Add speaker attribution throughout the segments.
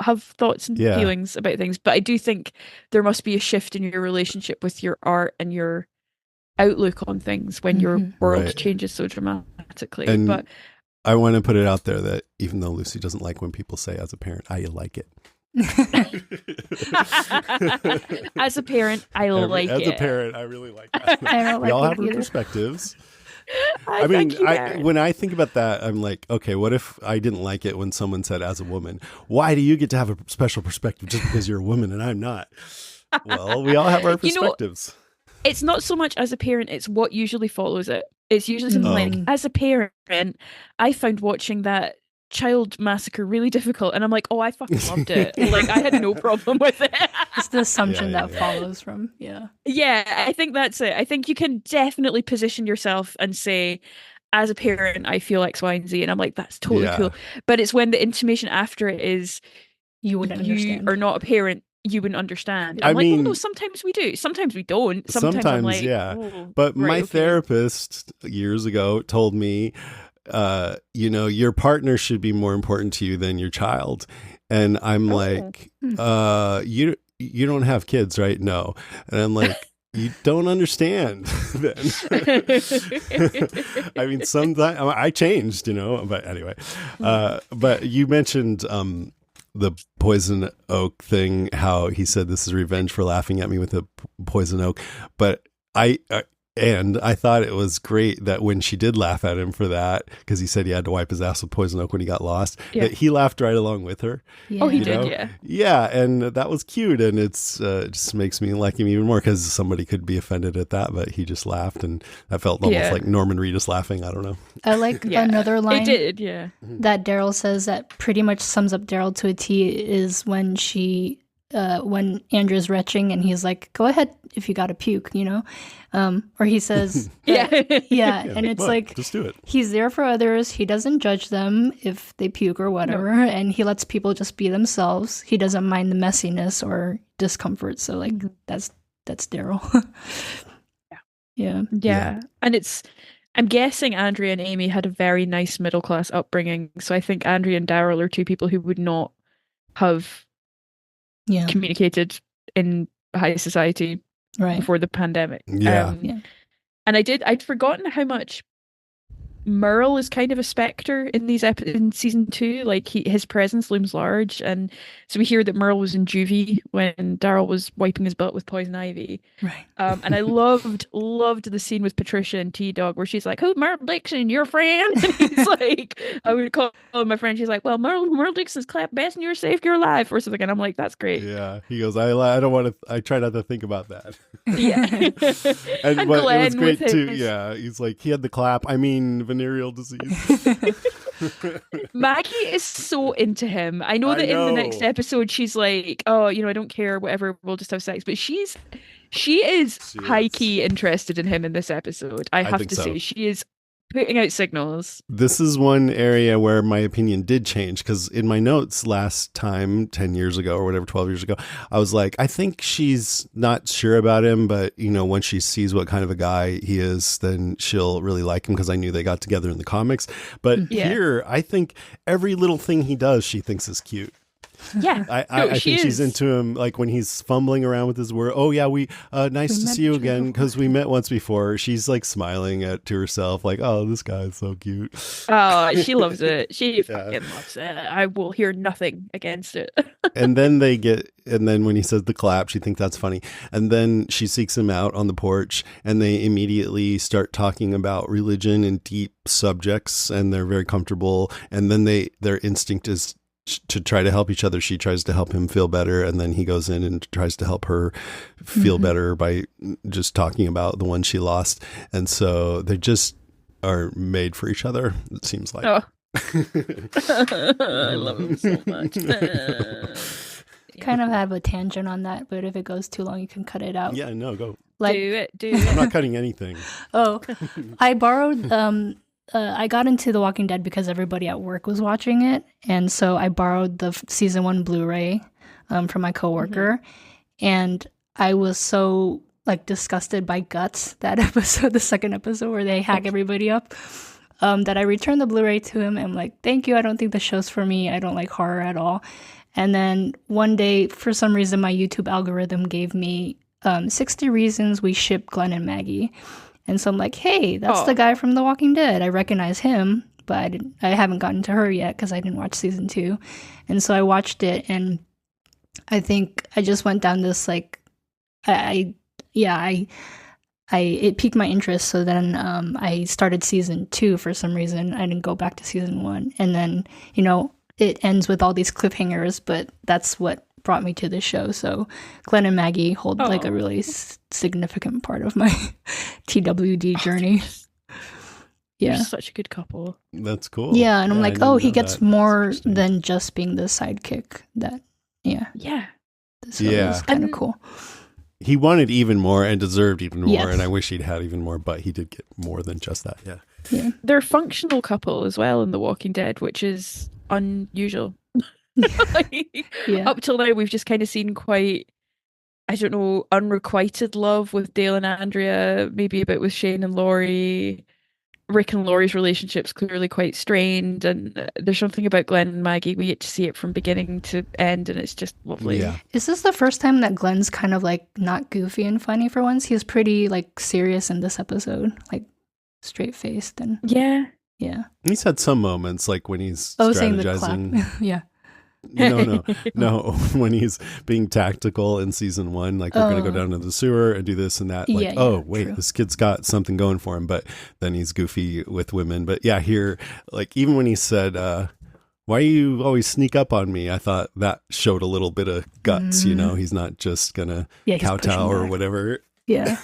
Speaker 1: have thoughts and
Speaker 2: Yeah.
Speaker 1: feelings about things, but I do think there must be a shift in your relationship with your art and your outlook on things when your
Speaker 3: Mhm.
Speaker 1: world
Speaker 2: Right.
Speaker 1: changes so dramatically.
Speaker 2: And
Speaker 1: But
Speaker 2: I want to put it out there that even though Lucy doesn't like when people say as a parent, I like it.
Speaker 1: as a parent, I like
Speaker 2: as
Speaker 1: it.
Speaker 2: a parent, I really like that.
Speaker 3: I don't
Speaker 2: We
Speaker 3: like
Speaker 2: all
Speaker 3: it
Speaker 2: have our
Speaker 3: either.
Speaker 2: perspectives.
Speaker 1: I
Speaker 2: I mean,
Speaker 1: thank you, Aaron.
Speaker 2: when I think about that, I'm like, okay, what if I didn't like it when someone said as a woman, why do you get to have a special perspective just because you're a woman and I'm not? Well, we all have our
Speaker 1: You know,
Speaker 2: perspectives.
Speaker 1: it's not so much as a parent, it's what usually follows it. It's usually something like,
Speaker 3: Mm.
Speaker 1: as a parent, I found watching that child massacre really difficult. And I'm like, oh, I fucking loved it. Like, I had no problem with it.
Speaker 3: It's the assumption
Speaker 2: Yeah,
Speaker 3: that
Speaker 2: yeah.
Speaker 3: follows from, yeah.
Speaker 1: Yeah, I think that's it. I think you can definitely position yourself and say, as a parent, I feel X, Y, and Z. And I'm like, that's totally
Speaker 2: Yeah.
Speaker 1: cool. But it's when the intimation after it is,
Speaker 3: You wouldn't
Speaker 1: you
Speaker 3: understand.
Speaker 1: are not a parent, you wouldn't understand.
Speaker 2: I
Speaker 1: I'm like, well, no,
Speaker 2: mean-
Speaker 1: sometimes we do. Sometimes we don't. Sometimes I'm
Speaker 2: Sometimes,
Speaker 1: like,
Speaker 2: yeah.
Speaker 1: oh,
Speaker 2: But
Speaker 1: right,
Speaker 2: my
Speaker 1: okay.
Speaker 2: therapist years ago told me, your partner should be more important to you than your child. And I'm
Speaker 1: Oh.
Speaker 2: like, you don't have kids, right? No. And I'm like, you don't understand then. I mean, sometimes I changed, but anyway, but you mentioned, the poison oak thing, how he said this is revenge for laughing at me with a poison oak. But I thought it was great that when she did laugh at him for that, because he said he had to wipe his ass with poison oak when he got lost,
Speaker 1: Yeah.
Speaker 2: that he laughed right along with her.
Speaker 3: Yeah.
Speaker 1: Oh, he
Speaker 2: You
Speaker 1: did,
Speaker 2: know?
Speaker 1: yeah.
Speaker 2: Yeah, and that was cute, and it just makes me like him even more because somebody could be offended at that, but he just laughed, and that felt almost
Speaker 1: Yeah.
Speaker 2: like Norman Reedus laughing. I don't know.
Speaker 3: I like
Speaker 1: Yeah.
Speaker 3: another line
Speaker 1: It did, yeah.
Speaker 3: that Daryl says that pretty much sums up Daryl to a T is when when Andrew's retching and he's like, go ahead if you gotta puke, or he says,
Speaker 1: Yeah.
Speaker 3: yeah, and it's
Speaker 2: Look,
Speaker 3: like,
Speaker 2: just do it.
Speaker 3: he's there for others. He doesn't judge them if they puke or whatever, and he lets people just be themselves. He doesn't mind the messiness or discomfort. So like that's Daryl. Yeah.
Speaker 1: Yeah. And I'm guessing Andrea and Amy had a very nice middle class upbringing. So I think Andrea and Daryl are two people who would not have
Speaker 3: Yeah.
Speaker 1: communicated in high society
Speaker 3: Right.
Speaker 1: before the pandemic.
Speaker 2: Yeah.
Speaker 3: Yeah.
Speaker 1: And I'd forgotten how much Merle is kind of a specter in these in season 2. Like his presence looms large, and so we hear that Merle was in juvie when Daryl was wiping his butt with poison ivy.
Speaker 3: Right.
Speaker 1: And I loved the scene with Patricia and T-Dog where she's like, "Who, Merle Dixon, your friend?" And he's like, "I would call him my friend." She's like, "Well, Merle Dixon's clap best and you're saved your life," or something. And I'm like, "That's great."
Speaker 2: Yeah. He goes, I don't want to, I try not to think about that.
Speaker 1: Yeah.
Speaker 2: And what, it was
Speaker 1: Glenn
Speaker 2: great
Speaker 1: with
Speaker 2: too.
Speaker 1: his-
Speaker 2: Yeah. He's like, he had the clap. I mean, venereal disease.
Speaker 1: Maggie is so into him. I know
Speaker 2: I
Speaker 1: that in the next
Speaker 2: know.
Speaker 1: episode she's like, "Oh, I don't care, whatever, we'll just have sex." But she is high key interested in him in this episode. I have
Speaker 2: think
Speaker 1: to
Speaker 2: so.
Speaker 1: say, she is putting out signals.
Speaker 2: This is one area where my opinion did change, because in my notes last time, 10 years ago or whatever, 12 years ago, I was like, I think she's not sure about him, but once she sees what kind of a guy he is, then she'll really like him, because I knew they got together in the comics. But
Speaker 1: Yeah.
Speaker 2: here, I think every little thing he does, she thinks is cute.
Speaker 1: Yeah,
Speaker 2: I
Speaker 1: she
Speaker 2: think she's
Speaker 1: is.
Speaker 2: into him, like when he's fumbling around with his word. Oh yeah, we nice to
Speaker 3: met
Speaker 2: see you
Speaker 3: each other
Speaker 2: again, because we met once before. She's like smiling to herself, like, oh, this guy's so cute.
Speaker 1: Oh, she loves it. She fucking loves it. I will hear nothing against it.
Speaker 2: And then when he says the clap, she thinks that's funny. And then she seeks him out on the porch, and they immediately start talking about religion and deep subjects, and they're very comfortable. And then their instinct is to try to help each other. She tries to help him feel better, and then he goes in and tries to help her feel better by just talking about the one she lost. And so they just are made for each other, it seems like.
Speaker 1: Oh. I love him so much.
Speaker 3: Kind of have a tangent on that, but if it goes too long, you can cut it out.
Speaker 2: Yeah, no, go.
Speaker 3: Like,
Speaker 1: do
Speaker 2: I'm
Speaker 1: it.
Speaker 2: not cutting anything.
Speaker 3: oh, I borrowed. I got into The Walking Dead because everybody at work was watching it, and so I borrowed the season 1 Blu-ray from my coworker, and I was so like disgusted by Guts, that episode, the second episode where they hack everybody up, that I returned the Blu-ray to him. And I'm like, thank you. I don't think the show's for me. I don't like horror at all. And then one day, for some reason, my YouTube algorithm gave me 60 reasons we ship Glenn and Maggie. And so I'm like, hey, that's the guy from The Walking Dead. I recognize him, but I haven't gotten to her yet because I didn't watch season 2. And so I watched it, and I think I just went down this like, it piqued my interest. So then I started season 2 for some reason. I didn't go back to season 1. And then, it ends with all these cliffhangers, but that's what brought me to the show. So Glenn and Maggie hold like a really significant part of my TWD journey.
Speaker 1: Yeah. You're such a good couple.
Speaker 2: That's cool.
Speaker 3: Yeah, and I'm like, he gets more than just being the sidekick. Yeah. This is kind of cool.
Speaker 2: He wanted even more and deserved even more, and I wish he'd had even more, but he did get more than just that.
Speaker 3: Yeah.
Speaker 1: They're a functional couple as well in The Walking Dead, which is unusual. Up till now, we've just kind of seen quite, I don't know, unrequited love with Dale and Andrea, maybe a bit with Shane and Laurie. Rick and Laurie's relationship's clearly quite strained, and there's something about Glenn and Maggie. We get to see it from beginning to end, and it's just lovely.
Speaker 2: Yeah.
Speaker 3: Is this the first time that Glenn's kind of like not goofy and funny for once? He's pretty like serious in this episode, like straight faced and yeah.
Speaker 2: He's had some moments like when he's
Speaker 3: saying the clap. Yeah.
Speaker 2: No. When he's being tactical in season 1, like we're going to go down to the sewer and do this and that. Like, wait, this kid's got something going for him. But then he's goofy with women. But yeah, here, like even when he said, why you always sneak up on me? I thought that showed a little bit of guts. He's not just going to kowtow or whatever.
Speaker 3: Yeah.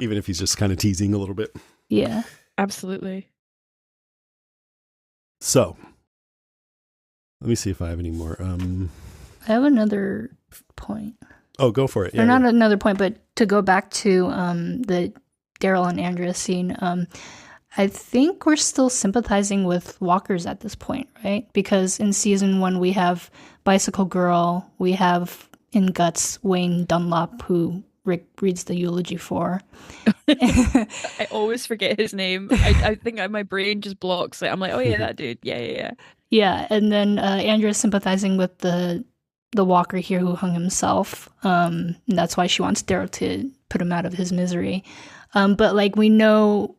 Speaker 2: Even if he's just kind of teasing a little bit.
Speaker 3: Yeah.
Speaker 1: Absolutely.
Speaker 2: So. Let me see if I have any more.
Speaker 3: I have another point.
Speaker 2: Oh, go for it.
Speaker 3: Or not another point, but to go back to the Daryl and Andrea scene, I think we're still sympathizing with walkers at this point, right? Because in season 1, we have Bicycle Girl, we have in Guts Wayne Dunlop, who Rick reads the eulogy for.
Speaker 1: I always forget his name. I think my brain just blocks it. I'm like, oh yeah, that dude. Yeah.
Speaker 3: Yeah, and then Andrea's sympathizing with the walker here who hung himself. And that's why she wants Daryl to put him out of his misery. But like we know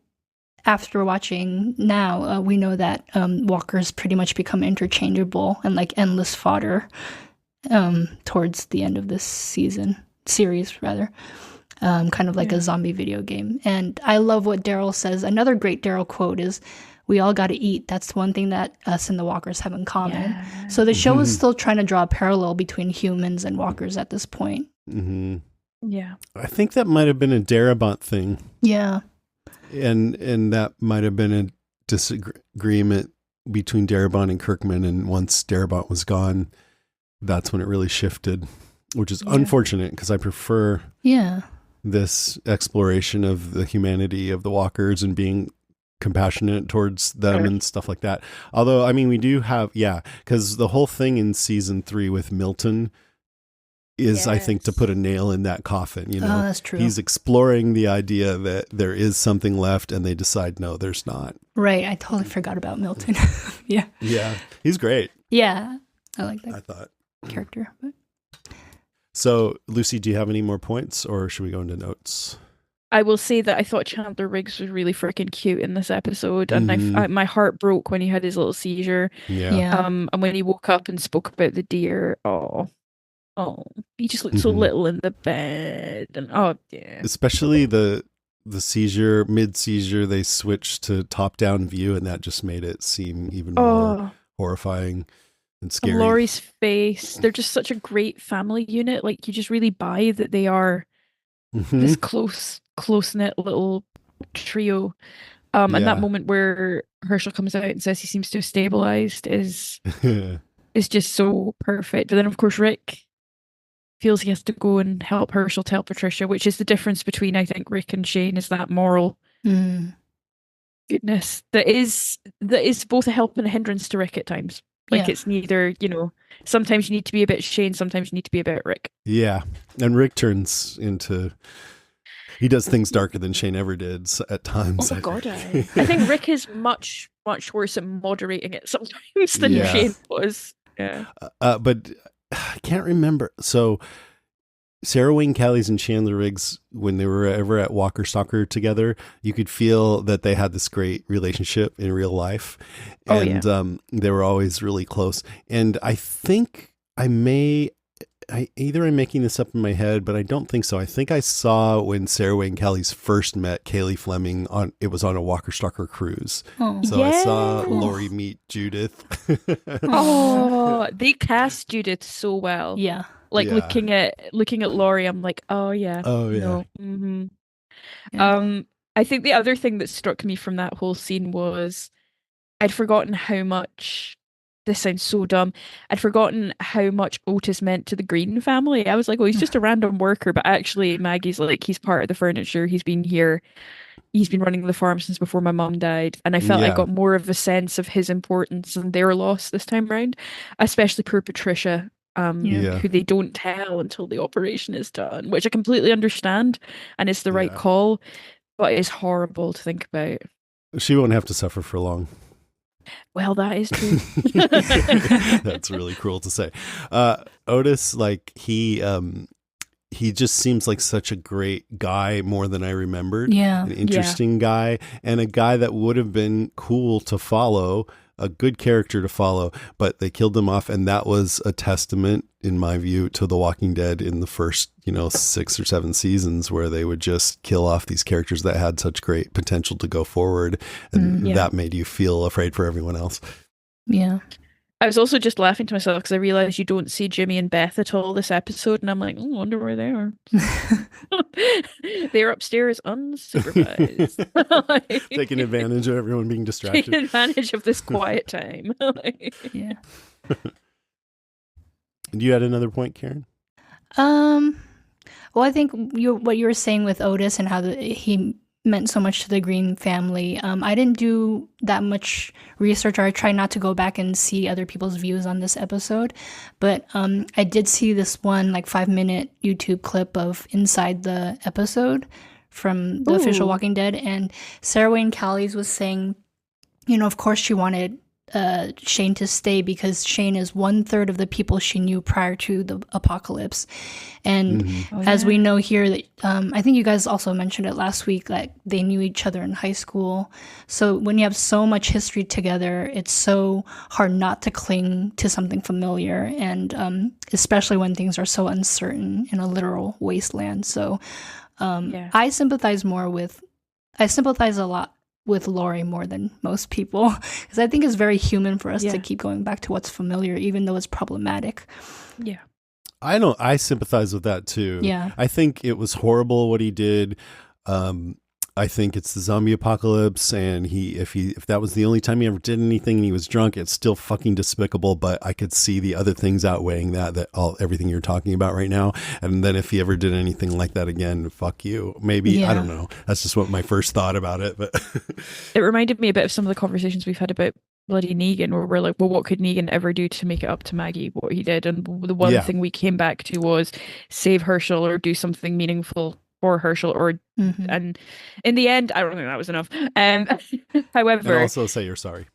Speaker 3: after watching now, we know that walkers pretty much become interchangeable and like endless fodder towards the end of this series rather. Kind of like a zombie video game. And I love what Daryl says. Another great Daryl quote is, we all got to eat. That's one thing that us and the walkers have in common. Yeah. So the show is still trying to draw a parallel between humans and walkers at this point.
Speaker 2: Mm-hmm.
Speaker 1: Yeah.
Speaker 2: I think that might have been a Darabont thing.
Speaker 3: Yeah.
Speaker 2: And that might have been a disagreement between Darabont and Kirkman. And once Darabont was gone, that's when it really shifted, which is unfortunate because I prefer this exploration of the humanity of the walkers and being compassionate towards them and stuff like that. Although, I mean, we do have, because the whole thing in season 3 with Milton is, I think, to put a nail in that coffin,
Speaker 3: Oh, that's true.
Speaker 2: He's exploring the idea that there is something left and they decide, no, there's not.
Speaker 3: Right. I totally forgot about Milton. Yeah.
Speaker 2: He's great.
Speaker 3: Yeah. I like that.
Speaker 2: I thought.
Speaker 3: Character. But...
Speaker 2: So, Lucy, do you have any more points or should we go into notes?
Speaker 1: I will say that I thought Chandler Riggs was really freaking cute in this episode, and my heart broke when he had his little seizure.
Speaker 3: Yeah.
Speaker 1: And when he woke up and spoke about the deer, he just looked so little in the bed, and
Speaker 2: especially the seizure, mid seizure, they switched to top down view, and that just made it seem even more horrifying and scary.
Speaker 1: And Laurie's face, they're just such a great family unit. Like you just really buy that they are this close-knit little trio. And that moment where Herschel comes out and says he seems to have stabilized is just so perfect. But then, of course, Rick feels he has to go and help Herschel tell Patricia, which is the difference between, I think, Rick and Shane, is that moral goodness that is both a help and a hindrance to Rick at times. Like it's neither, sometimes you need to be a bit Shane, sometimes you need to be a bit Rick.
Speaker 2: Yeah. And Rick turns into... He does things darker than Shane ever did at times.
Speaker 1: Oh, God. I think Rick is much, much worse at moderating it sometimes than Shane was. Yeah.
Speaker 2: But I can't remember. So Sarah Wayne Callies and Chandler Riggs, when they were ever at Walker Stalker together, you could feel that they had this great relationship in real life.
Speaker 1: Oh,
Speaker 2: And they were always really close. And I think I'm making this up in my head, but I don't think so. I think I saw when Sarah Wayne Callies first met Kaylee Fleming it was on a Walker Stalker cruise.
Speaker 3: Oh.
Speaker 2: So I saw
Speaker 1: Yes.
Speaker 2: Lori meet Judith.
Speaker 1: Oh, they cast Judith so well.
Speaker 3: Yeah.
Speaker 1: Like
Speaker 2: Yeah.
Speaker 1: looking at Laurie, I'm like, oh yeah.
Speaker 2: Oh, yeah.
Speaker 1: No. Hmm.
Speaker 3: Yeah.
Speaker 1: I think the other thing that struck me from that whole scene was I'd forgotten how much this sounds so dumb. I'd forgotten how much Otis meant to the Green family. I was like, oh, he's just a random worker, but actually Maggie's like, he's part of the furniture. He's been here. He's been running the farm since before my mom died. And I felt I
Speaker 2: Yeah.
Speaker 1: got more of a sense of his importance and their loss this time round, especially poor Patricia,
Speaker 2: Yeah.
Speaker 1: who they don't tell until the operation is done, which I completely understand and it's the right
Speaker 2: Yeah.
Speaker 1: call, but it's horrible to think about.
Speaker 2: She won't have to suffer for long.
Speaker 1: Well, that is true.
Speaker 2: That's really cruel to say. Otis, like he just seems like such a great guy, more than I remembered.
Speaker 3: Yeah.
Speaker 2: An interesting guy, and a guy that would have been cool to follow, a good character to follow, but they killed him off. And that was a testament, in my view, to The Walking Dead in the first, 6 or 7 seasons, where they would just kill off these characters that had such great potential to go forward. And
Speaker 1: Yeah.
Speaker 2: that made you feel afraid for everyone else.
Speaker 3: Yeah.
Speaker 1: I was also just laughing to myself because I realized you don't see Jimmy and Beth at all this episode, and I'm like, I wonder where they are. They're upstairs unsupervised.
Speaker 2: Taking advantage of everyone being distracted.
Speaker 1: Taking advantage of this quiet time.
Speaker 3: Yeah.
Speaker 2: And you had another point, Karen?
Speaker 3: Well, I think what you were saying with Otis and how he meant so much to the Green family. I didn't do that much research, or I try not to go back and see other people's views on this episode. But I did see this one 5-minute YouTube clip of inside the episode from the official Walking Dead, and Sarah Wayne Callies was saying, of course she wanted Shane to stay because Shane is 1/3 of the people she knew prior to the apocalypse. And as we know here, that I think you guys also mentioned it last week, that they knew each other in high school. So when you have so much history together, it's so hard not to cling to something familiar, and especially when things are so uncertain in a literal wasteland. So I sympathize a lot with Laurie more than most people, because I think it's very human for us to keep going back to what's familiar, even though it's problematic.
Speaker 1: Yeah.
Speaker 2: I sympathize with that too.
Speaker 3: Yeah.
Speaker 2: I think it was horrible what he did. I think it's the zombie apocalypse, and if that was the only time he ever did anything and he was drunk, it's still fucking despicable. But I could see the other things outweighing everything you're talking about right now. And then if he ever did anything like that again, fuck you. Maybe, I don't know. That's just what my first thought about it. But
Speaker 1: it reminded me a bit of some of the conversations we've had about bloody Negan, where we're like, well, what could Negan ever do to make it up to Maggie what he did? And the one thing we came back to was save Herschel or do something meaningful for Herschel, or and in the end, I don't think that was enough. However,
Speaker 2: and also say you're sorry.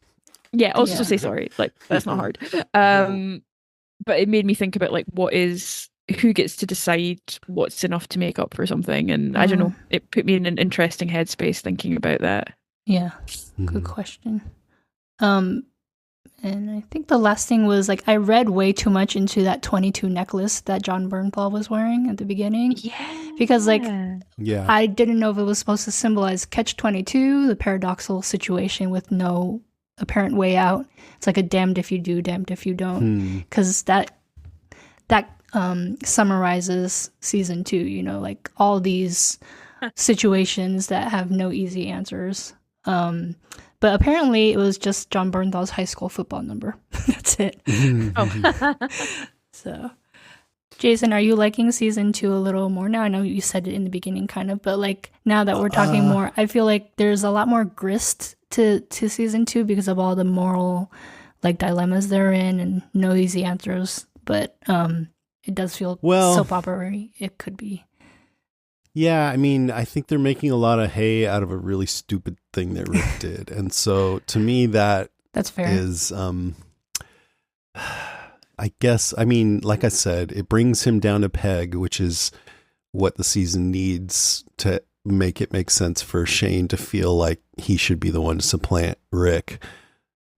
Speaker 1: Yeah, also say sorry. Like, that's not hard. But it made me think about who gets to decide what's enough to make up for something, and I don't know. It put me in an interesting headspace thinking about that.
Speaker 3: Yeah, good question. And I think the last thing was I read way too much into that 22 necklace that John Bernthal was wearing at the beginning.
Speaker 1: Yeah.
Speaker 3: Because I didn't know if it was supposed to symbolize Catch-22, the paradoxical situation with no apparent way out. It's like a damned if you do, damned if you don't. Because that summarizes season 2, all these situations that have no easy answers. But apparently it was just John Bernthal's high school football number. That's it. So, Jason, are you liking season 2 a little more now? I know you said it in the beginning kind of, but now that we're talking more, I feel like there's a lot more grist to season 2 because of all the moral dilemmas they're in and no easy answers. But it does feel soap opera-y. It could be.
Speaker 2: Yeah, I mean, I think they're making a lot of hay out of a really stupid thing that Rick did. And so to me, that's fair. Is I guess, I mean, like I said, it brings him down a peg, which is what the season needs to make it make sense for Shane to feel like he should be the one to supplant Rick.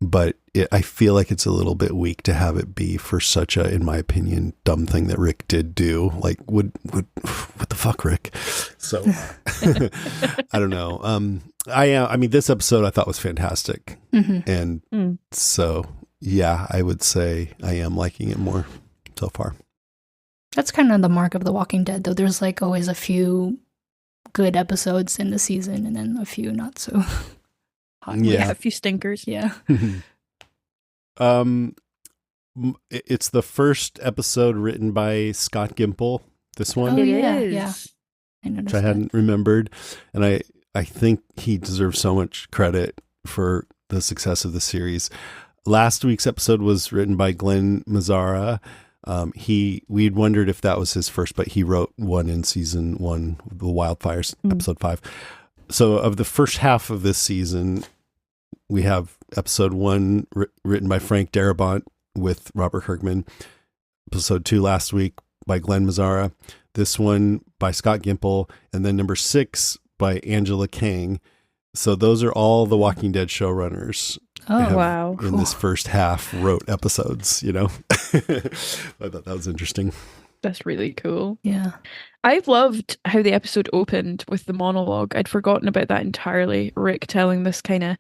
Speaker 2: But I feel like it's a little bit weak to have it be for such a, in my opinion, dumb thing that Rick did do. Like, what the fuck, Rick? So, I don't know. I mean, this episode I thought was fantastic. And so, yeah, I would say I am liking it more so far.
Speaker 3: That's kind of the mark of The Walking Dead, though. There's like always a few good episodes in the season and then a few not so hot.
Speaker 1: Yeah, a few stinkers.
Speaker 3: Yeah.
Speaker 2: It's the first episode written by Scott Gimple. This one,
Speaker 3: Oh,
Speaker 1: It
Speaker 3: yeah,
Speaker 1: is.
Speaker 3: yeah. I noticed
Speaker 2: which I
Speaker 3: that.
Speaker 2: hadn't remembered, and I think he deserves so much credit for the success of the series. Last week's episode was written by Glenn Mazzara. We'd wondered if that was his first, but he wrote one in season 1, The Wildfires, episode 5. So of the first half of this season, we have episode 1 written by Frank Darabont with Robert Kirkman. Episode 2 last week by Glenn Mazzara. This one by Scott Gimple. And then number 6 by Angela Kang. So those are all the Walking Dead showrunners.
Speaker 3: Oh,
Speaker 1: wow.
Speaker 2: In this first half wrote episodes, I thought that was interesting.
Speaker 1: That's really cool.
Speaker 3: Yeah.
Speaker 1: I've loved how the episode opened with the monologue. I'd forgotten about that entirely. Rick telling this kind of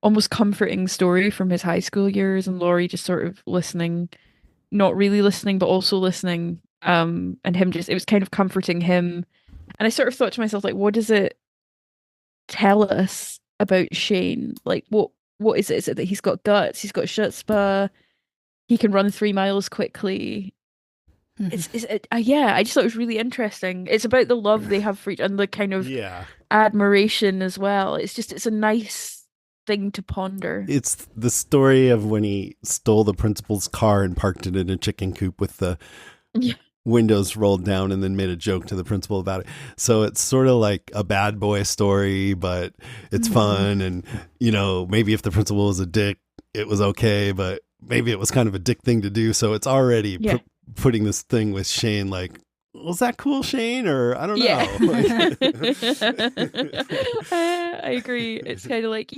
Speaker 1: almost comforting story from his high school years, and Laurie just sort of listening, not really listening, but also listening. And him it was kind of comforting him. And I sort of thought to myself, like, what does it tell us about Shane? Like, what is it? Is it that he's got guts? He's got chutzpah. He can run 3 miles quickly. Yeah, I just thought it was really interesting. It's about the love they have for each and the kind of admiration as well. It's a nice thing to ponder.
Speaker 2: It's the story of when he stole the principal's car and parked it in a chicken coop with the windows rolled down and then made a joke to the principal about it. So it's sort of like a bad boy story, but it's fun. And, maybe if the principal was a dick, it was okay, but maybe it was kind of a dick thing to do. So it's already putting this thing with Shane, like, was that cool, Shane? Or I don't know.
Speaker 1: I agree. It's kind of like,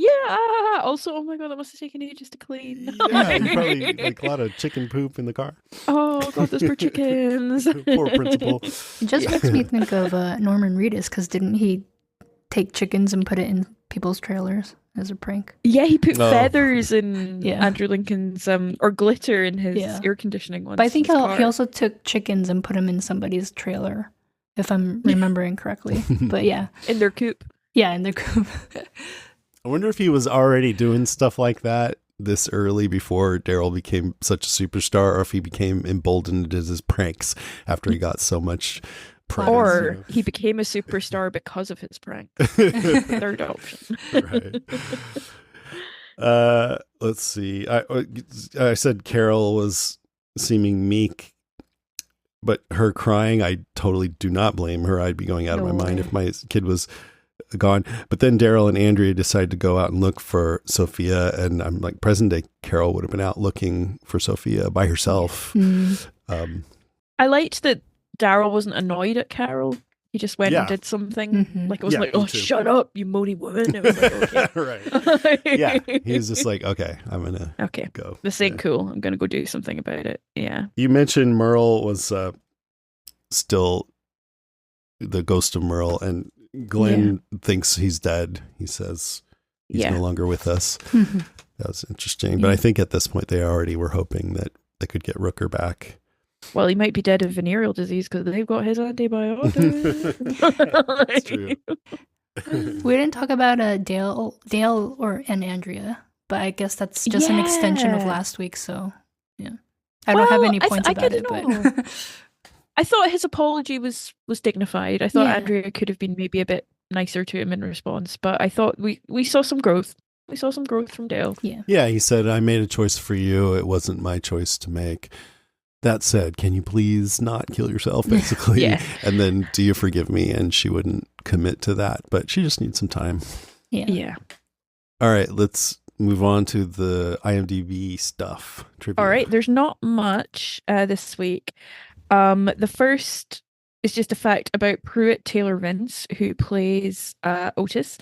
Speaker 1: also, oh my God, that must have taken ages to clean.
Speaker 2: Yeah, probably like a lot of chicken poop in the car.
Speaker 1: Oh God, those poor chickens.
Speaker 2: Poor principal.
Speaker 3: It just makes me think of Norman Reedus, because didn't he take chickens and put it in people's trailers as a prank?
Speaker 1: Yeah, he put feathers in
Speaker 3: Yeah.
Speaker 1: Andrew Lincoln's or glitter in his
Speaker 3: Yeah.
Speaker 1: air conditioning once.
Speaker 3: But I think
Speaker 1: in his
Speaker 3: he
Speaker 1: car.
Speaker 3: also took chickens and put them in somebody's trailer, if I'm remembering correctly. But yeah.
Speaker 1: in their coop.
Speaker 3: Yeah, in the coop.
Speaker 2: I wonder if he was already doing stuff like that this early before Daryl became such a superstar, or if he became emboldened as his pranks after he got so much praise.
Speaker 1: Or he became a superstar because of his prank. Third option.
Speaker 2: Right. Let's see. I said Carol was seeming meek, but her crying, I totally do not blame her. I'd be going out of my mind if my kid was gone. But then Daryl and Andrea decided to go out and look for Sophia, and I'm like, present day Carol would have been out looking for Sophia by herself.
Speaker 1: I liked that Daryl wasn't annoyed at Carol. He just went and did something. Like, it wasn't like, oh, shut up, you moody woman. It was like, okay.
Speaker 2: Right. Yeah. He was just like, okay, I'm going to go.
Speaker 1: This ain't cool. I'm going to go do something about it. Yeah.
Speaker 2: You mentioned Merle was still the ghost of Merle, and Glenn thinks he's dead. He says he's no longer with us. That was interesting. But I think at this point they already were hoping that they could get Rooker back.
Speaker 1: Well, he might be dead of venereal disease because they've got his antibiotics.
Speaker 2: That's true.
Speaker 3: We didn't talk about Dale and Andrea, but I guess that's just an extension of last week. So yeah, I don't have any points about it, but
Speaker 1: I thought his apology was dignified. I thought Andrea could have been maybe a bit nicer to him in response, but I thought we saw some growth. We saw some growth from Dale.
Speaker 2: Yeah, he said, I made a choice for you. It wasn't my choice to make. That said, can you please not kill yourself, basically? And then, do you forgive me? And she wouldn't commit to that, but she just needs some time.
Speaker 3: Yeah.
Speaker 2: All right, let's move on to the IMDb stuff. Trivia.
Speaker 1: All right, there's not much this week. The first is just a fact about Pruitt Taylor Vince, who plays Otis.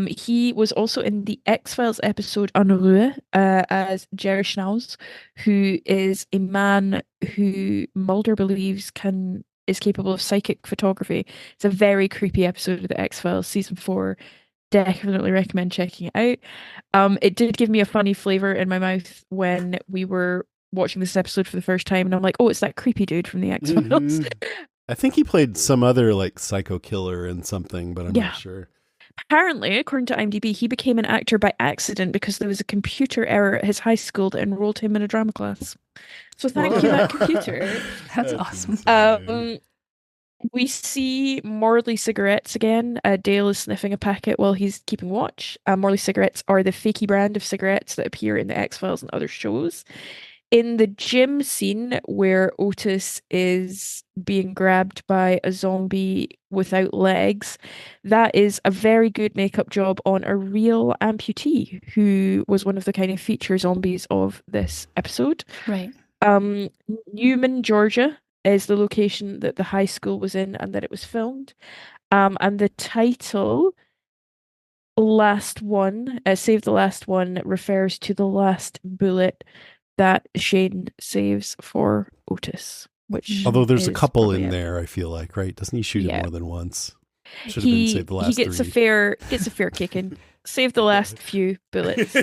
Speaker 1: He was also in the X-Files episode Unruhe as Jerry Schnauz, who is a man who Mulder believes is capable of psychic photography. It's a very creepy episode of the X-Files, season 4. Definitely recommend checking it out. It did give me a funny flavor in my mouth when we were watching this episode for the first time, and I'm like, oh, it's that creepy dude from the X-Files.
Speaker 2: Mm-hmm. I think he played some other like psycho killer in something, but I'm not sure.
Speaker 1: Apparently, according to IMDb, he became an actor by accident because there was a computer error at his high school that enrolled him in a drama class. So thank you, that computer.
Speaker 3: That's awesome.
Speaker 1: We see Morley cigarettes again. Dale is sniffing a packet while he's keeping watch. Morley cigarettes are the fakey brand of cigarettes that appear in the X-Files and other shows. In the gym scene where Otis is being grabbed by a zombie without legs, that is a very good makeup job on a real amputee who was one of the kind of feature zombies of this episode.
Speaker 3: Right.
Speaker 1: Newman, Georgia is the location that the high school was in and that it was filmed. And the title, Last One, Save the Last One, refers to the last bullet that Shane saves for Otis, which
Speaker 2: although there's a
Speaker 1: is
Speaker 2: couple in
Speaker 1: brilliant.
Speaker 2: there, I feel like, right? Doesn't he shoot it more than once? Should have been saved the last
Speaker 1: he gets
Speaker 2: 3.
Speaker 1: gets a fair kicking. Save the last few bullets.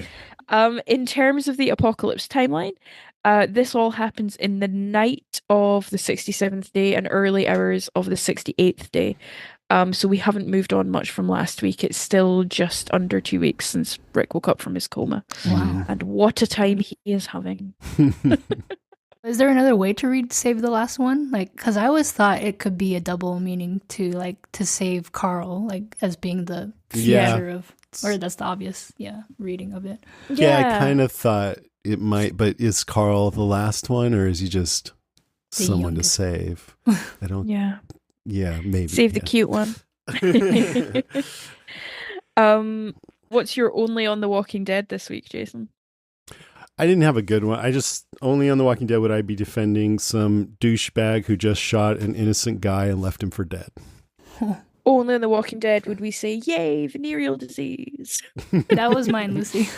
Speaker 1: In terms of the apocalypse timeline, this all happens in the night of the 67th day and early hours of the 68th day. So we haven't moved on much from last week. It's still just under 2 weeks since Rick woke up from his coma.
Speaker 3: Wow.
Speaker 1: And what a time he is having.
Speaker 3: Is there another way to read Save the Last One? Like, because I always thought it could be a double meaning to, like, to save Carl, like, as being the future of, or that's the obvious, reading of it.
Speaker 2: Yeah, I kind of thought it might, but is Carl the last one, or is he just someone to save? I don't. Yeah, maybe.
Speaker 1: Save the cute one. What's your only on The Walking Dead this week, Jason?
Speaker 2: I didn't have a good one. I just, only on The Walking Dead would I be defending some douchebag who just shot an innocent guy and left him for dead.
Speaker 1: Only on The Walking Dead would we say, yay, venereal disease.
Speaker 3: That was mine, Lucy.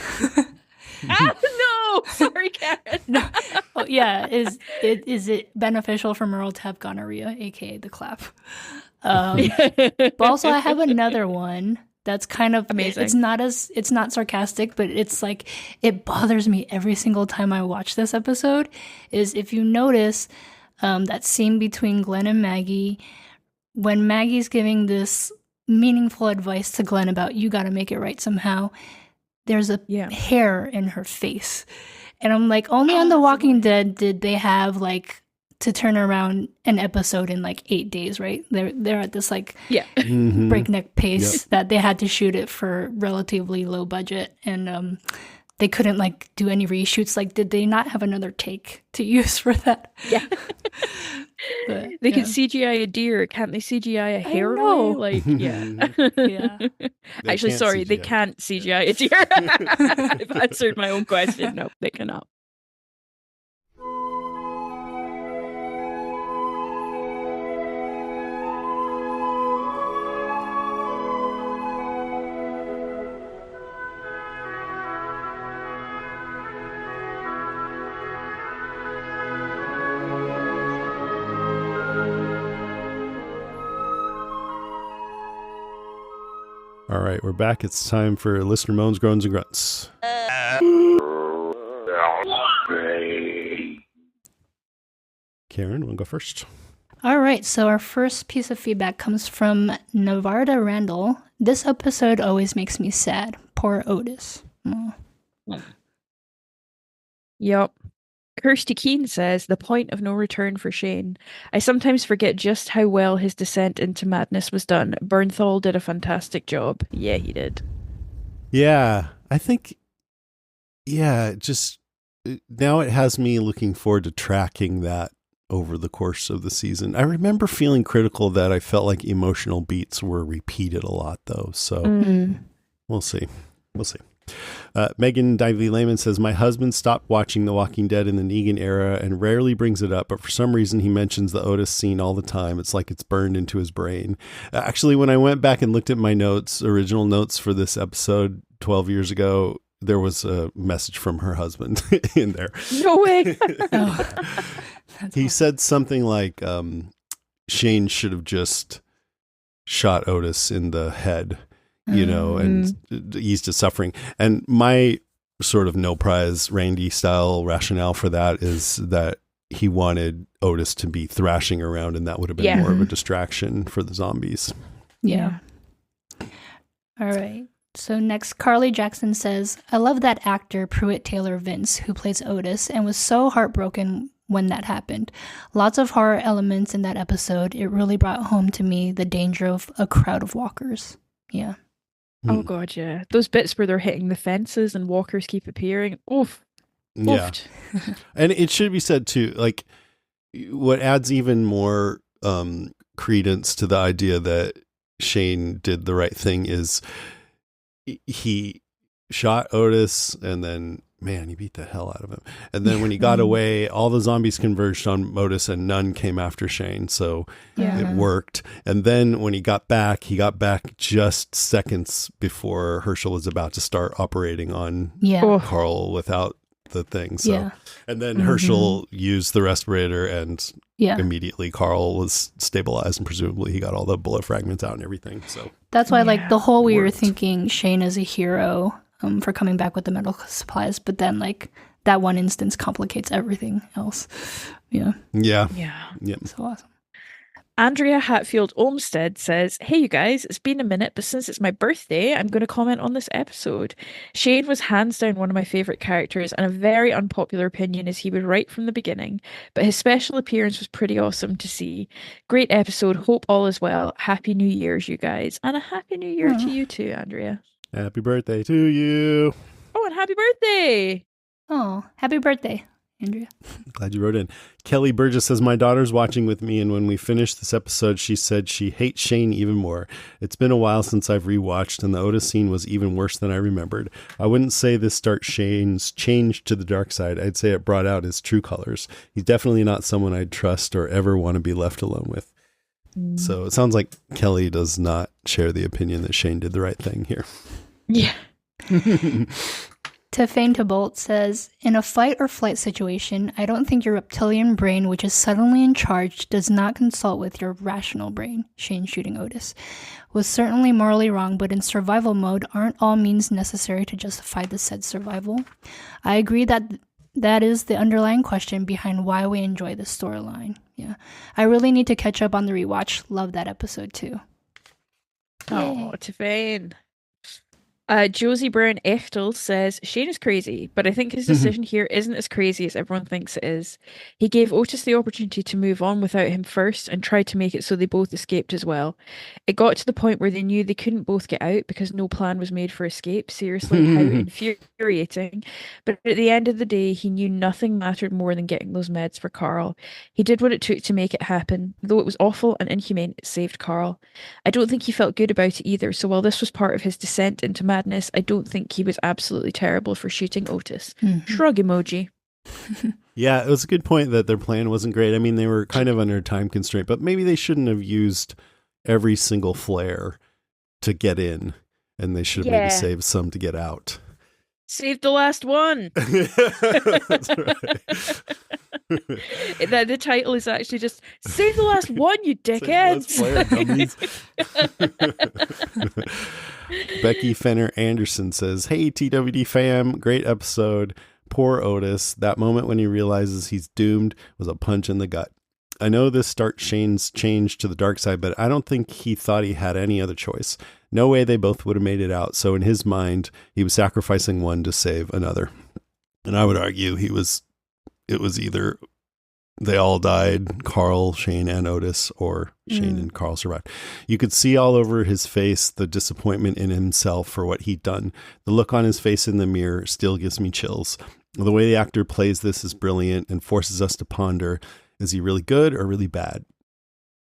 Speaker 1: No! Sorry, Karen.
Speaker 3: No. Oh, yeah. Is it beneficial for Merle to have gonorrhea, aka the clap? But also, I have another one that's kind of
Speaker 1: amazing.
Speaker 3: It's not sarcastic, but it's like, it bothers me every single time I watch this episode. Is if you notice that scene between Glenn and Maggie, when Maggie's giving this meaningful advice to Glenn about you got to make it right somehow. There's a hair in her face. And I'm like, only on The Walking Dead did they have like to turn around an episode in like 8 days, right? They're at this like breakneck pace that they had to shoot it for relatively low budget, and they couldn't like do any reshoots. Like, did they not have another take to use for that?
Speaker 1: Yeah.
Speaker 3: But,
Speaker 1: they could CGI a deer, can't they CGI a hair away? Like, yeah. Actually, sorry, they can't CGI a deer. I've answered my own question. No, they cannot.
Speaker 2: All right, we're back. It's time for listener moans, groans, and grunts. Karen, want to go first?
Speaker 3: All right, so our first piece of feedback comes from Navarda Randall. This episode always makes me sad. Poor Otis.
Speaker 1: Yup. Kirsty Keene says, the point of no return for Shane. I sometimes forget just how well his descent into madness was done. Bernthal did a fantastic job. Yeah, he did.
Speaker 2: Yeah, I think, just now it has me looking forward to tracking that over the course of the season. I remember feeling critical that I felt like emotional beats were repeated a lot, though. So we'll see. Megan Divey Lehman says, my husband stopped watching The Walking Dead in the Negan era and rarely brings it up, but for some reason he mentions the Otis scene all the time. It's like it's burned into his brain. Actually, when I went back and looked at my notes, original notes for this episode 12 years ago, there was a message from her husband in there.
Speaker 1: No way.
Speaker 2: He said something like, Shane should have just shot Otis in the head, and eased his suffering. And my sort of no prize Randy style rationale for that is that he wanted Otis to be thrashing around, and that would have been more of a distraction for the zombies.
Speaker 3: Yeah. All right. So next, Carly Jackson says, I love that actor Pruitt Taylor Vince who plays Otis and was so heartbroken when that happened. Lots of horror elements in that episode. It really brought home to me the danger of a crowd of walkers. Yeah.
Speaker 1: Oh God, yeah. Those bits where they're hitting the fences and walkers keep appearing. Oof.
Speaker 2: Yeah. And it should be said too, like, what adds even more credence to the idea that Shane did the right thing is he shot Otis, and then, man, he beat the hell out of him. And then when he got away, all the zombies converged on Otis and none came after Shane. So it worked. And then when he got back just seconds before Herschel was about to start operating on Carl without the thing. So, and then Herschel used the respirator, and immediately Carl was stabilized, and presumably he got all the bullet fragments out and everything. So
Speaker 3: that's why, like, the whole we were thinking Shane is a hero for coming back with the medical supplies, but then, like, that one instance complicates everything else. Yeah.
Speaker 1: So awesome. Andrea Hatfield Olmsted says, hey, you guys, it's been a minute, but since it's my birthday, I'm going to comment on this episode. Shane was hands down one of my favourite characters, and a very unpopular opinion is he was right from the beginning, but his special appearance was pretty awesome to see. Great episode. Hope all is well. Happy New Year's, you guys. And a Happy New Year to you too, Andrea.
Speaker 2: Happy birthday to you.
Speaker 1: Oh, and happy birthday.
Speaker 3: Oh, happy birthday, Andrea.
Speaker 2: Glad you wrote in. Kelly Burgess says, my daughter's watching with me, and when we finished this episode, she said she hates Shane even more. It's been a while since I've rewatched, and the Otis scene was even worse than I remembered. I wouldn't say this starts Shane's change to the dark side. I'd say it brought out his true colors. He's definitely not someone I'd trust or ever want to be left alone with. So it sounds like Kelly does not share the opinion that Shane did the right thing here.
Speaker 1: Yeah.
Speaker 3: Tefane Tabolt says, in a fight or flight situation, I don't think your reptilian brain, which is suddenly in charge, does not consult with your rational brain. Shane shooting Otis was certainly morally wrong, but in survival mode, aren't all means necessary to justify the said survival? I agree that that is the underlying question behind why we enjoy this storyline. Yeah. I really need to catch up on the rewatch. Love that episode too.
Speaker 1: Oh, Tefane. Josie Brown Echtel says, Shane is crazy, but I think his decision here isn't as crazy as everyone thinks it is. He gave Otis the opportunity to move on without him first and tried to make it so they both escaped as well. It got to the point where they knew they couldn't both get out because no plan was made for escape. Seriously, how infuriating. But at the end of the day, he knew nothing mattered more than getting those meds for Carl. He did what it took to make it happen. Though it was awful and inhumane, it saved Carl. I don't think he felt good about it either, so while this was part of his descent into madness, I don't think he was absolutely terrible for shooting Otis. Shrug emoji.
Speaker 2: Yeah, it was a good point that their plan wasn't great. I mean, they were kind of under a time constraint, but maybe they shouldn't have used every single flare to get in, and they should have maybe saved some to get out.
Speaker 1: Save the last one.
Speaker 2: That's right.
Speaker 1: The title is actually just Save the Last One, you dickheads.
Speaker 2: Becky Fenner Anderson says, hey, TWD fam, great episode. Poor Otis. That moment when he realizes he's doomed was a punch in the gut. I know this starts Shane's change to the dark side, but I don't think he thought he had any other choice. No way they both would have made it out. So in his mind, he was sacrificing one to save another. And I would argue it was either they all died, Carl, Shane, and Otis, or Shane and Carl survived. You could see all over his face the disappointment in himself for what he'd done. The look on his face in the mirror still gives me chills. The way the actor plays this is brilliant and forces us to ponder, is he really good or really bad?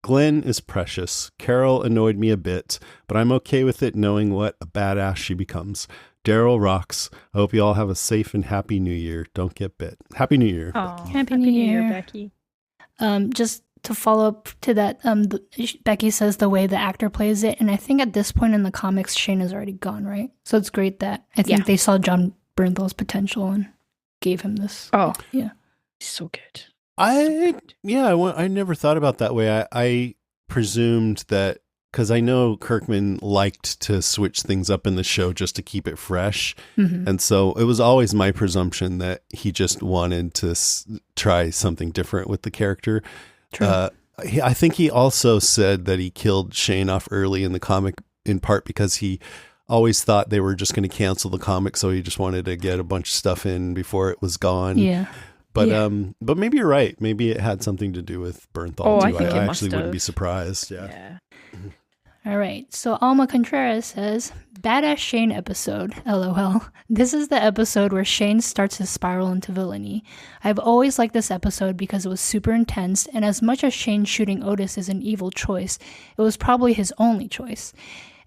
Speaker 2: Glenn is precious. Carol annoyed me a bit, but I'm okay with it knowing what a badass she becomes. Daryl rocks. I hope you all have a safe and happy new year. Don't get bit. Happy New Year.
Speaker 1: Oh,
Speaker 3: Happy New Year,
Speaker 1: Becky.
Speaker 3: Just to follow up to that, Becky says the way the actor plays it, and I think at this point in the comics, Shane is already gone, right? So it's great that I think they saw John Bernthal's potential and gave him this.
Speaker 1: Oh,
Speaker 3: yeah,
Speaker 1: so good.
Speaker 2: I never thought about that way. I presumed that because I know Kirkman liked to switch things up in the show just to keep it fresh, and so it was always my presumption that he just wanted to try something different with the character. I think he also said that he killed Shane off early in the comic, in part because he always thought they were just going to cancel the comic, so he just wanted to get a bunch of stuff in before it was gone.
Speaker 3: Yeah.
Speaker 2: But maybe you're right. Maybe it had something to do with Bernthal too.
Speaker 1: I think
Speaker 2: I actually wouldn't be surprised. Yeah.
Speaker 3: All right. So Alma Contreras says, "Badass Shane episode. LOL. This is the episode where Shane starts his spiral into villainy. I've always liked this episode because it was super intense, and as much as Shane shooting Otis is an evil choice, it was probably his only choice.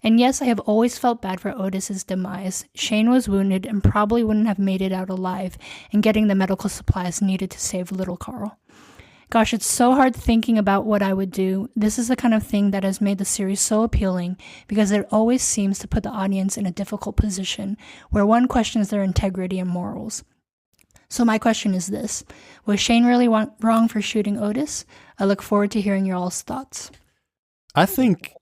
Speaker 3: And yes, I have always felt bad for Otis's demise. Shane was wounded and probably wouldn't have made it out alive and getting the medical supplies needed to save little Carl. Gosh, it's so hard thinking about what I would do. This is the kind of thing that has made the series so appealing because it always seems to put the audience in a difficult position where one questions their integrity and morals. So my question is this: was Shane really wrong for shooting Otis? I look forward to hearing your all's thoughts."
Speaker 2: I think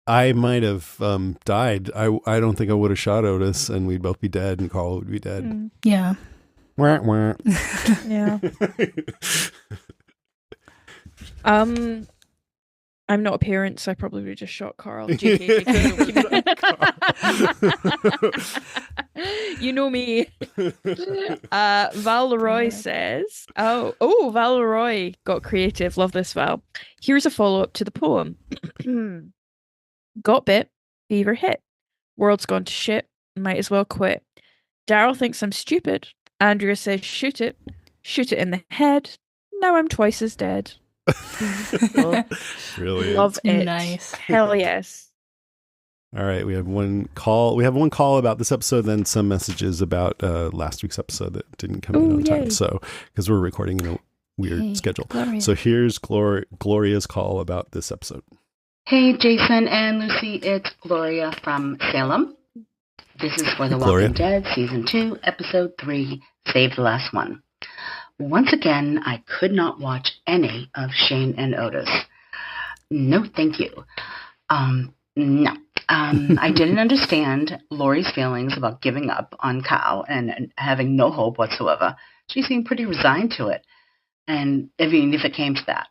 Speaker 2: I might have died. I don't think I would have shot Otis, and we'd both be dead, and Carl would be dead.
Speaker 3: Yeah.
Speaker 2: Wah, wah.
Speaker 1: Yeah. I'm not a parent, so I probably would have just shot Carl. JK, you know me. Val Leroy says, Val Leroy got creative. Love this, Val. Here's a follow-up to the poem. Got bit, fever hit. World's gone to shit, might as well quit. Daryl thinks I'm stupid. Andrea says, shoot it in the head. Now I'm twice as dead.
Speaker 2: Really?
Speaker 1: Love it.
Speaker 3: Nice.
Speaker 1: Hell yes.
Speaker 2: All right, we have one call. We have one call about this episode, then some messages about last week's episode that didn't come in on time. So, because we're recording in a weird schedule.
Speaker 3: Gloria.
Speaker 2: So here's Gloria's call about this episode.
Speaker 4: Hey, Jason and Lucy, it's Gloria from Salem. This is for The Walking Dead, Season 2, Episode 3, Save the Last One. Once again, I could not watch any of Shane and Otis. No, thank you. No. I didn't understand Lori's feelings about giving up on Kyle and having no hope whatsoever. She seemed pretty resigned to it. And even if it came to that,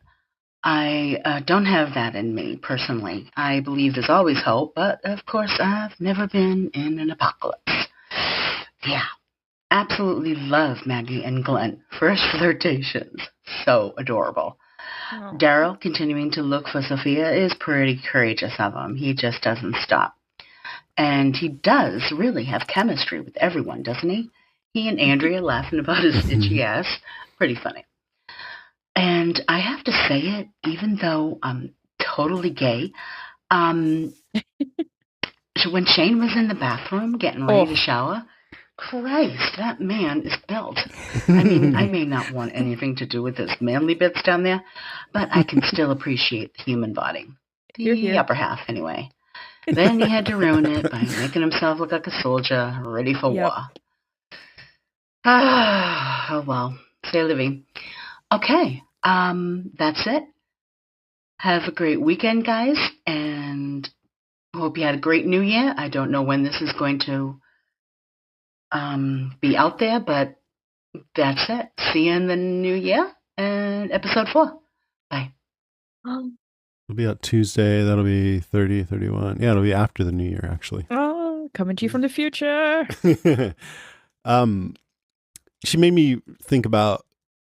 Speaker 4: I don't have that in me, personally. I believe there's always hope, but of course I've never been in an apocalypse. Yeah. Absolutely love Maggie and Glenn. First flirtations. So adorable. Oh. Daryl continuing to look for Sophia is pretty courageous of him. He just doesn't stop. And he does really have chemistry with everyone, doesn't he? He and Andrea laughing about his itchy ass. Pretty funny. And I have to say it, even though I'm totally gay, when Shane was in the bathroom getting ready to shower, Christ, that man is built. I mean, I may not want anything to do with his manly bits down there, but I can still appreciate the human body. The upper half, anyway. Then he had to ruin it by making himself look like a soldier ready for war. Oh, well. Stay living. Okay, that's it. Have a great weekend, guys, and hope you had a great new year. I don't know when this is going to be out there, but that's it. See you in the new year and episode 4. Bye.
Speaker 2: It'll be out Tuesday. That'll be 30, 31. Yeah, it'll be after the new year, actually.
Speaker 1: Oh, coming to you from the future.
Speaker 2: She made me think about,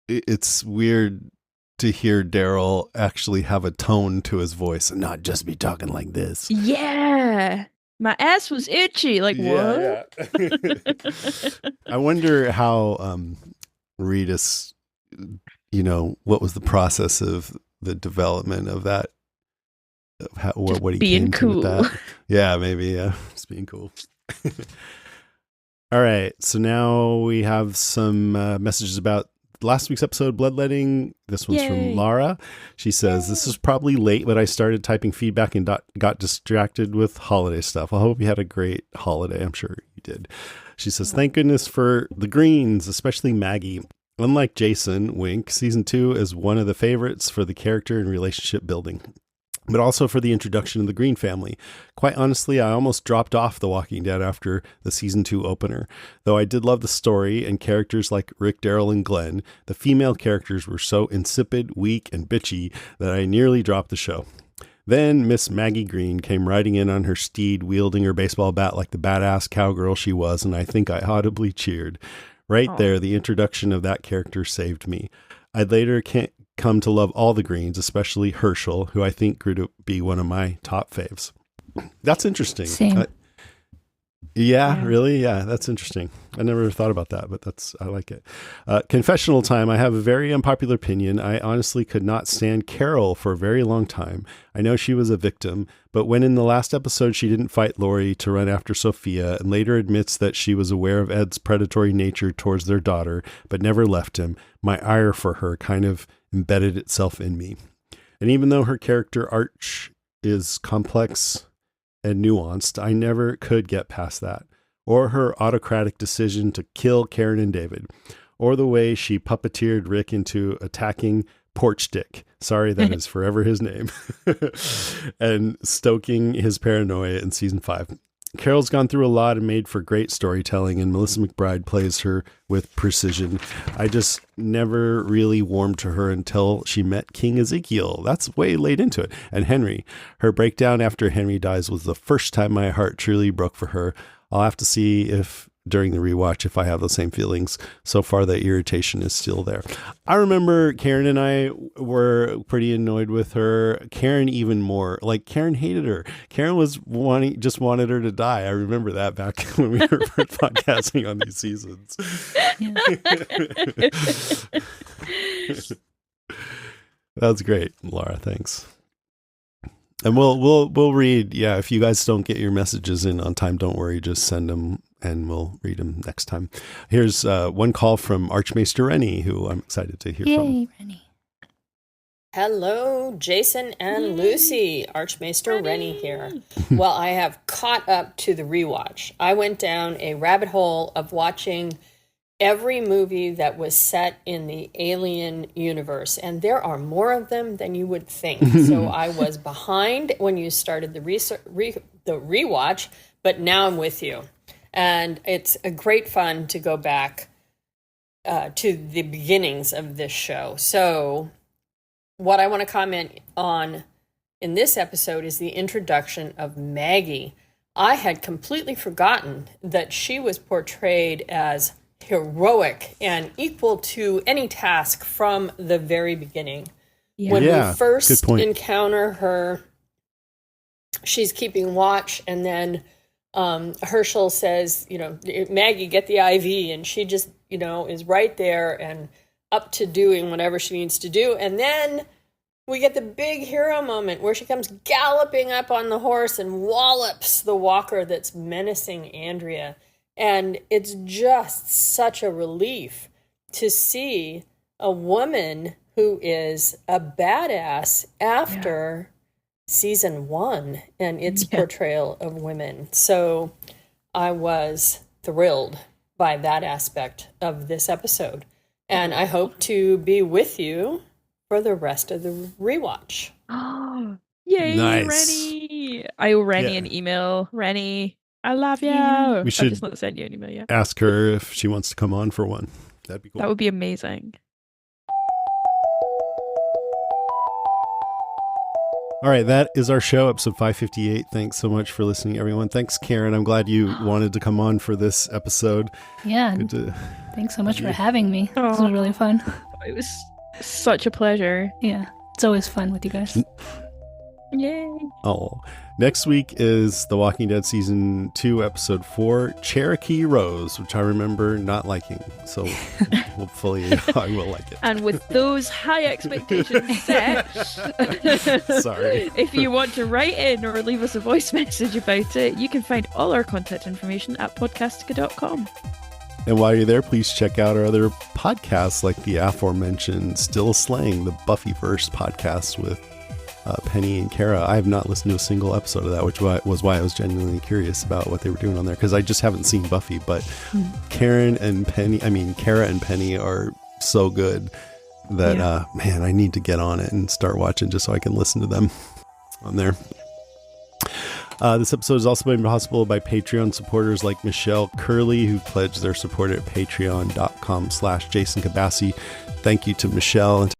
Speaker 2: it's weird to hear Daryl actually have a tone to his voice and not just be talking like this.
Speaker 1: Yeah. My ass was itchy. Like, what?
Speaker 2: Yeah. I wonder how Reedus, what was the process of the development of that? Of what he
Speaker 1: being
Speaker 2: came
Speaker 1: cool.
Speaker 2: to with that. Yeah, maybe. Yeah, just being cool. All right. So now we have some messages about last week's episode, Bloodletting. This one's from
Speaker 1: Yay.
Speaker 2: Laura. She says, This is probably late, but I started typing feedback and got distracted with holiday stuff. I hope you had a great holiday. I'm sure you did. She says, thank goodness for the Greens, especially Maggie. Unlike Jason, wink, season 2 is one of the favorites for the character and relationship building, but also for the introduction of the Green family. Quite honestly, I almost dropped off The Walking Dead after the season 2 opener. Though I did love the story and characters like Rick, Daryl, and Glenn, the female characters were so insipid, weak, and bitchy that I nearly dropped the show. Then Miss Maggie Green came riding in on her steed, wielding her baseball bat like the badass cowgirl she was, and I think I audibly cheered. Right there, the introduction of that character saved me. I'd later come to love all the Greens, especially Herschel, who I think grew to be one of my top faves. That's interesting.
Speaker 3: Same.
Speaker 2: Yeah, really? Yeah, that's interesting. I never thought about that, but I like it. Confessional time. I have a very unpopular opinion. I honestly could not stand Carol for a very long time. I know she was a victim, but when in the last episode she didn't fight Lori to run after Sophia and later admits that she was aware of Ed's predatory nature towards their daughter, but never left him, my ire for her kind of embedded itself in me. And even though her character arc is complex and nuanced, I never could get past that, or her autocratic decision to kill Karen and David, or the way she puppeteered Rick into attacking Porch Dick. Sorry, that is forever his name. And stoking his paranoia in season 5. Carol's gone through a lot and made for great storytelling, and Melissa McBride plays her with precision. I just never really warmed to her until she met King Ezekiel. That's way late into it. And Henry. Her breakdown after Henry dies was the first time my heart truly broke for her. I'll have to see if during the rewatch if I have the same feelings. So far, the irritation is still there. I remember Karen and I were pretty annoyed with her. Karen even more. Like, Karen hated her. Karen was just wanted her to die. I remember that back when we were podcasting on these seasons. That's great, Laura. Thanks. And we'll read. Yeah, if you guys don't get your messages in on time, don't worry. Just send them and we'll read them next time. Here's one call from Archmaester Rennie, who I'm excited to hear from.
Speaker 3: Yay, Rennie.
Speaker 5: Hello, Jason and Lucy. Archmaester Rennie here. Well, I have caught up to the rewatch. I went down a rabbit hole of watching every movie that was set in the Alien universe, and there are more of them than you would think. So I was behind when you started the rewatch, but now I'm with you. And it's a great fun to go back to the beginnings of this show. So what I want to comment on in this episode is the introduction of Maggie. I had completely forgotten that she was portrayed as heroic and equal to any task from the very beginning.
Speaker 1: Yeah.
Speaker 5: When
Speaker 2: Yeah,
Speaker 5: we first
Speaker 2: good point.
Speaker 5: encounter her, she's keeping watch, and then Herschel says, Maggie, get the IV, and she just, is right there and up to doing whatever she needs to do. And then we get the big hero moment where she comes galloping up on the horse and wallops the walker that's menacing Andrea. And it's just such a relief to see a woman who is a badass after season 1 and its portrayal of women. So I was thrilled by that aspect of this episode. And I hope to be with you for the rest of the rewatch.
Speaker 1: Oh, yay,
Speaker 2: Nice.
Speaker 1: Rennie. I owe Rennie an email. Rennie, I love you.
Speaker 2: We should
Speaker 1: I've just not sent you an email yet.
Speaker 2: ask her if she wants to come on for one. That'd be cool.
Speaker 1: That would be amazing.
Speaker 2: All right, that is our show, episode 558. Thanks so much for listening, everyone. Thanks, Karen. I'm glad you wanted to come on for this episode.
Speaker 3: Yeah.
Speaker 2: Good to
Speaker 3: Thanks so much for having me. This was really fun.
Speaker 1: It was such a pleasure.
Speaker 3: Yeah. It's always fun with you guys.
Speaker 1: Yay.
Speaker 2: Oh, next week is The Walking Dead Season 2, Episode 4, Cherokee Rose, which I remember not liking. So hopefully I will like it.
Speaker 1: And with those high expectations set,
Speaker 2: Sorry.
Speaker 1: if you want to write in or leave us a voice message about it, you can find all our contact information at podcastica.com.
Speaker 2: And while you're there, please check out our other podcasts like the aforementioned Still Slaying, the Buffyverse podcast with Penny and Kara. I have not listened to a single episode of that, which was why I was genuinely curious about what they were doing on there, because I just haven't seen Buffy. But Kara and Penny are so good that, man, I need to get on it and start watching just so I can listen to them on there. This episode has also been possible by Patreon supporters like Michelle Curley, who pledged their support at patreon.com/Jason Kabassi. Thank you to Michelle and